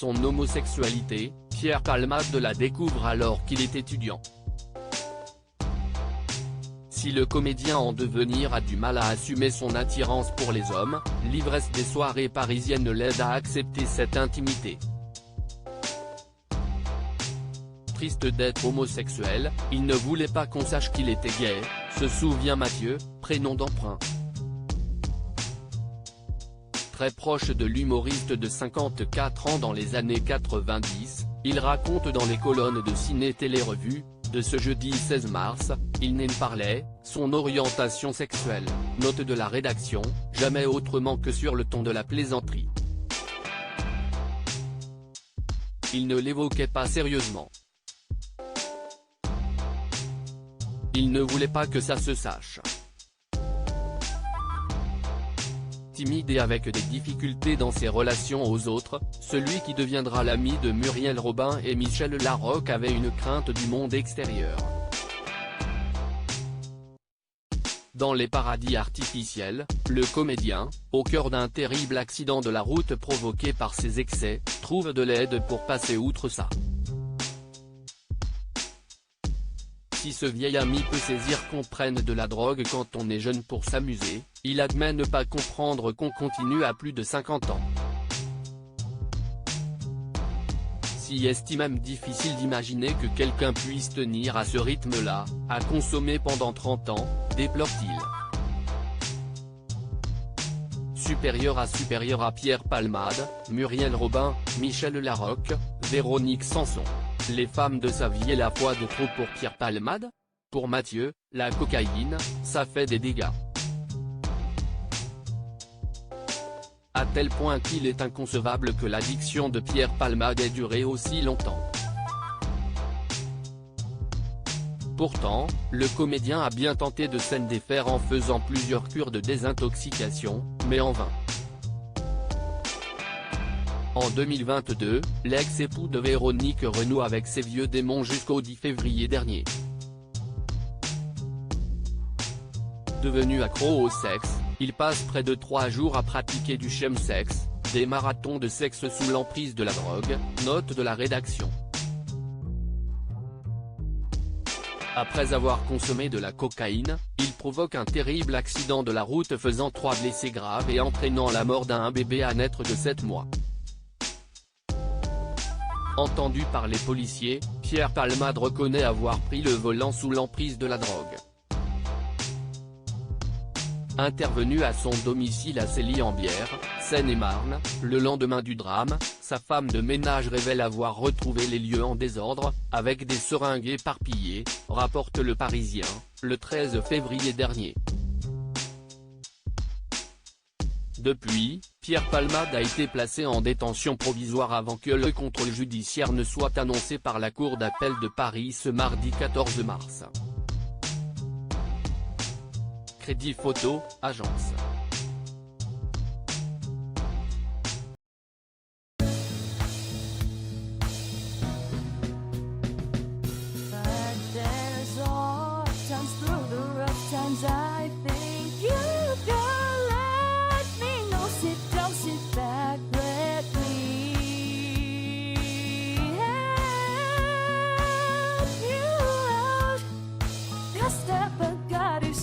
son homosexualité, Pierre Palmade la découvre alors qu'il est étudiant. Si le comédien en devenir a du mal à assumer son attirance pour les hommes, l'ivresse des soirées parisiennes l'aide à accepter cette intimité. Triste d'être homosexuel, il ne voulait pas qu'on sache qu'il était gay, se souvient Mathieu, prénom d'emprunt. Très proche de l'humoriste de 54 ans dans les années 90, il raconte dans les colonnes de Ciné Télé Revue, de ce jeudi 16 mars, il n'en parlait, son orientation sexuelle, note de la rédaction, jamais autrement que sur le ton de la plaisanterie. Il ne l'évoquait pas sérieusement. Il ne voulait pas que ça se sache. Timide et avec des difficultés dans ses relations aux autres, celui qui deviendra l'ami de Muriel Robin et Michel Larocque avait une crainte du monde extérieur. Dans Les paradis artificiels, le comédien, au cœur d'un terrible accident de la route provoqué par ses excès, trouve de l'aide pour passer outre ça. Si ce vieil ami peut saisir qu'on prenne de la drogue quand on est jeune pour s'amuser, il admet ne pas comprendre qu'on continue à plus de 50 ans. Si est même difficile d'imaginer que quelqu'un puisse tenir à ce rythme-là, à consommer pendant 30 ans, déplore-t-il. Supérieur à Pierre Palmade, Muriel Robin, Michel Larocque, Véronique Sanson. Les femmes de sa vie et la foi de trop pour Pierre Palmade? Pour Mathieu, la cocaïne, ça fait des dégâts. À tel point qu'il est inconcevable que l'addiction de Pierre Palmade ait duré aussi longtemps. Pourtant, le comédien a bien tenté de s'en défaire en faisant plusieurs cures de désintoxication, mais en vain. En 2022, l'ex-époux de Véronique renoue avec ses vieux démons jusqu'au 10 février dernier. Devenu accro au sexe, il passe près de 3 jours à pratiquer du chemsex, des marathons de sexe sous l'emprise de la drogue, note de la rédaction. Après avoir consommé de la cocaïne, il provoque un terrible accident de la route faisant 3 blessés graves et entraînant la mort d'un bébé à naître de 7 mois. Entendu par les policiers, Pierre Palmade reconnaît avoir pris le volant sous l'emprise de la drogue. Intervenu à son domicile à Célie-en-Bière, Seine-et-Marne, le lendemain du drame, sa femme de ménage révèle avoir retrouvé les lieux en désordre, avec des seringues éparpillées, rapporte Le Parisien, le 13 février dernier. Depuis, Pierre Palmade a été placé en détention provisoire avant que le contrôle judiciaire ne soit annoncé par la Cour d'appel de Paris ce mardi 14 mars. Crédit Photo, agence. Step, I gotta